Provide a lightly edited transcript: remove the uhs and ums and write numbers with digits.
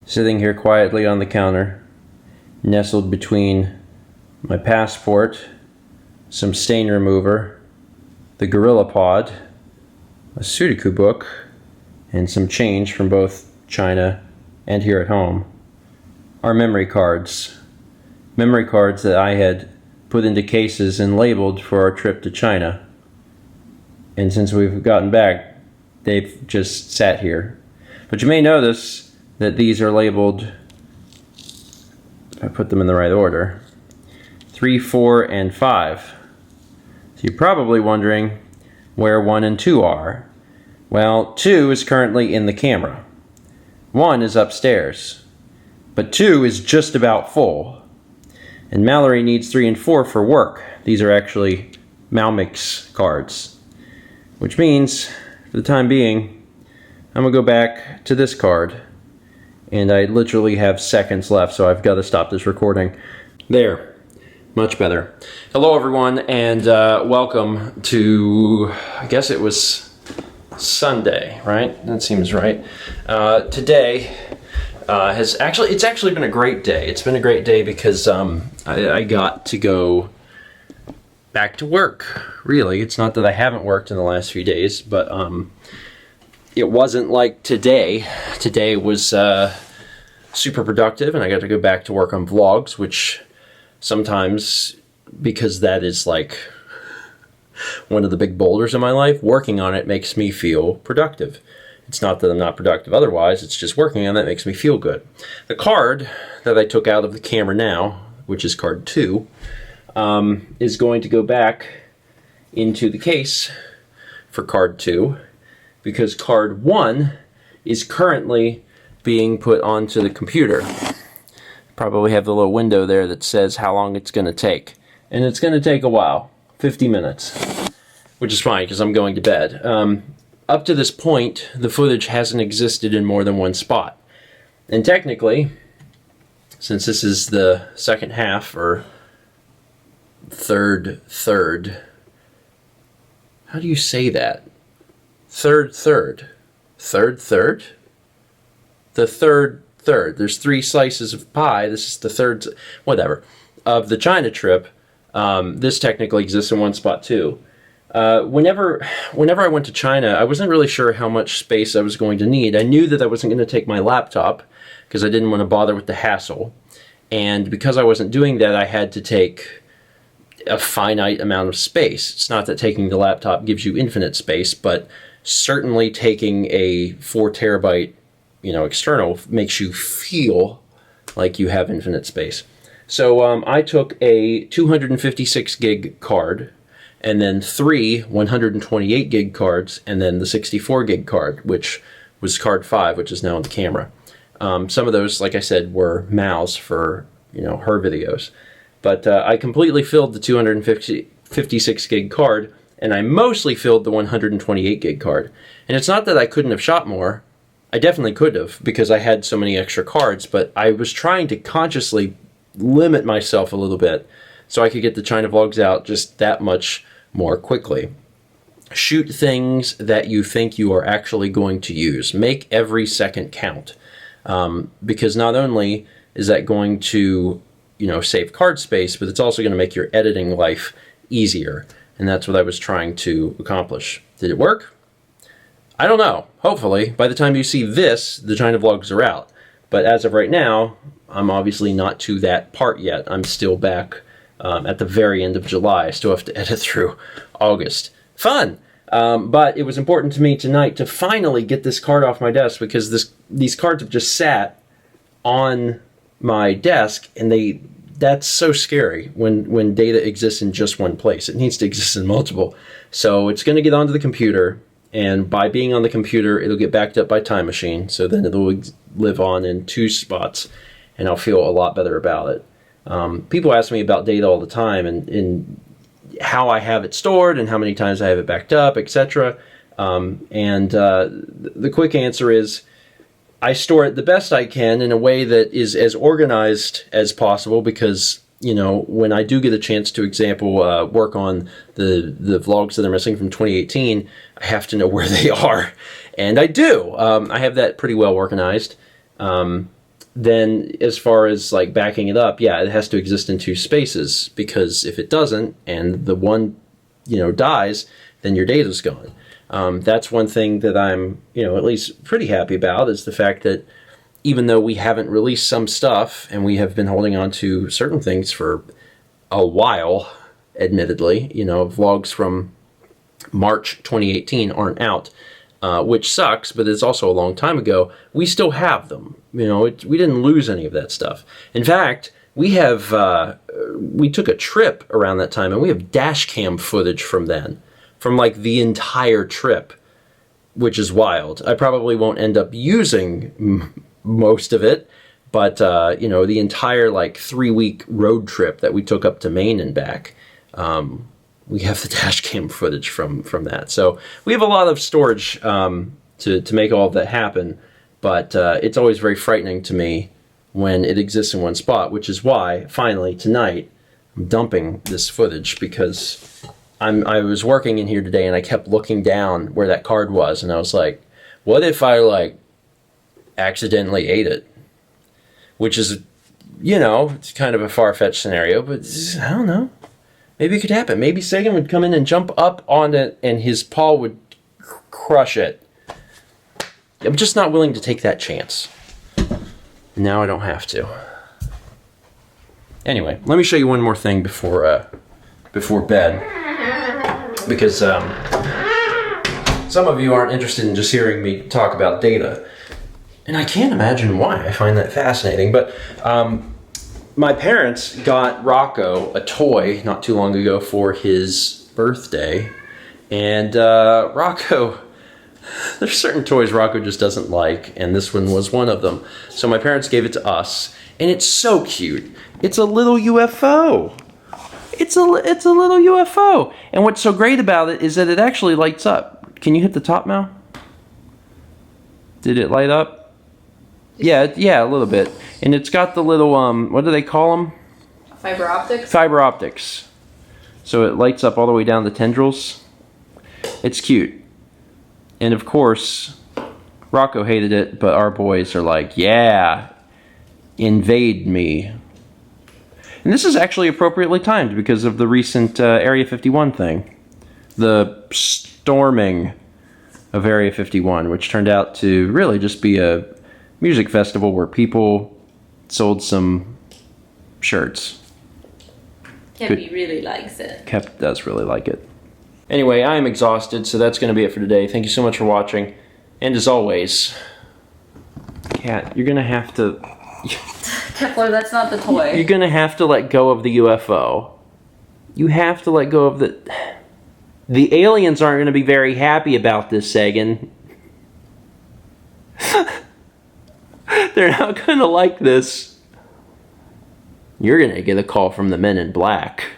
sitting here quietly on the counter, nestled between my passport, some stain remover, the Gorilla Pod, a Sudoku book, and some change from both China and here at home, are memory cards. Memory cards that I had put into cases and labeled for our trip to China. And since we've gotten back, they've just sat here. But you may notice that these are labeled, if I put them in the right order, 3, 4, and 5. So you're probably wondering where 1 and 2 are. Well, 2 is currently in the camera. 1 is upstairs. But 2 is just about full. And Mallory needs 3 and 4 for work. These are actually Malmix cards. Which means, for the time being, I'm going to go back to this card. And I literally have seconds left, so I've got to stop this recording. There. Much better. Hello, everyone, and welcome to, I guess it was Sunday, right? That seems right. Today it's actually been a great day. It's been a great day because I got to go back to work, really. It's not that I haven't worked in the last few days, but it wasn't like today. Today was super productive, and I got to go back to work on vlogs, which sometimes, because that is like one of the big boulders in my life, working on it makes me feel productive. It's not that I'm not productive otherwise, it's just working on it makes me feel good. The card that I took out of the camera now, which is card 2, is going to go back into the case for card 2, because card 1 is currently being put onto the computer. Probably have the little window there that says how long it's going to take. And it's going to take a while, 50 minutes, which is fine because I'm going to bed. Up to this point, the footage hasn't existed in more than one spot. And technically, since this is the second half, or third, how do you say that? Third? The third. There's 3 slices of pie. This is the third, whatever, of the China trip. This technically exists in one spot too. Whenever I went to China, I wasn't really sure how much space I was going to need. I knew that I wasn't going to take my laptop because I didn't want to bother with the hassle. And because I wasn't doing that, I had to take a finite amount of space. It's not that taking the laptop gives you infinite space, but certainly taking a 4 terabyte, external makes you feel like you have infinite space. So I took a 256 gig card, and then 3 128 gig cards, and then the 64 gig card, which was card 5, which is now on the camera. Some of those, like I said, were Mal's for her videos. But I completely filled the 256 gig card, and I mostly filled the 128 gig card. And it's not that I couldn't have shot more. I definitely could have, because I had so many extra cards, but I was trying to consciously limit myself a little bit so I could get the China vlogs out just that much more quickly. Shoot things that you think you are actually going to use. Make every second count. Because not only is that going to save card space, but it's also going to make your editing life easier. And that's what I was trying to accomplish. Did it work? I don't know. Hopefully, by the time you see this, the China vlogs are out. But as of right now, I'm obviously not to that part yet. I'm still back at the very end of July. I still have to edit through August. Fun! But it was important to me tonight to finally get this card off my desk, because these cards have just sat on my desk, and that's so scary when data exists in just one place. It needs to exist in multiple. So it's going to get onto the computer, and by being on the computer, it'll get backed up by Time Machine, so then it'll live on in 2 spots, and I'll feel a lot better about it. People ask me about data all the time, and how I have it stored, and how many times I have it backed up, etc. The quick answer is, I store it the best I can in a way that is as organized as possible, because when I do get a chance to work on the vlogs that are missing from 2018, I have to know where they are, and I do. I have that pretty well organized. then as far as like backing it up, yeah, it has to exist in two spaces, because if it doesn't and the one, dies, then your data's gone. That's one thing that I'm, at least pretty happy about, is the fact that even though we haven't released some stuff and we have been holding on to certain things for a while, admittedly, vlogs from March 2018 aren't out, which sucks, but it's also a long time ago. We still have them. We didn't lose any of that stuff. In fact, we took a trip around that time, and we have dash cam footage from then, from like the entire trip, which is wild. I probably won't end up using most of it, but the entire like 3-week road trip that we took up to Maine and back, we have the dash cam footage from that. So we have a lot of storage to make all of that happen, but it's always very frightening to me when it exists in one spot, which is why finally tonight I'm dumping this footage, because I was working in here today and I kept looking down where that card was, and I was like, what if I like accidentally ate it? Which is, it's kind of a far-fetched scenario, but I don't know. Maybe it could happen. Maybe Sagan would come in and jump up on it and his paw would crush it. I'm just not willing to take that chance. Now I don't have to. Anyway, let me show you one more thing before bed, because some of you aren't interested in just hearing me talk about data, and I can't imagine why. I find that fascinating. But my parents got Rocco a toy not too long ago for his birthday, and Rocco, there's certain toys Rocco just doesn't like, and this one was one of them. So my parents gave it to us, and it's so cute. It's a little UFO. It's a little UFO. And what's so great about it is that it actually lights up. Can you hit the top now? Did it light up? Yeah, a little bit. And it's got the little, what do they call them? Fiber optics? Fiber optics. So it lights up all the way down the tendrils. It's cute. And of course, Rocco hated it, but our boys are like, yeah, invade me. And this is actually appropriately timed because of the recent Area 51 thing. The storming of Area 51, which turned out to really just be a music festival where people sold some shirts. Kepi really likes it. Kep does really like it. Anyway, I am exhausted, so that's going to be it for today. Thank you so much for watching. And as always, Kat, you're going to have to... Kepler, that's not the toy. You're going to have to let go of the UFO. You have to let go of the... The aliens aren't going to be very happy about this, Sagan. They're not going to like this. You're going to get a call from the Men in Black.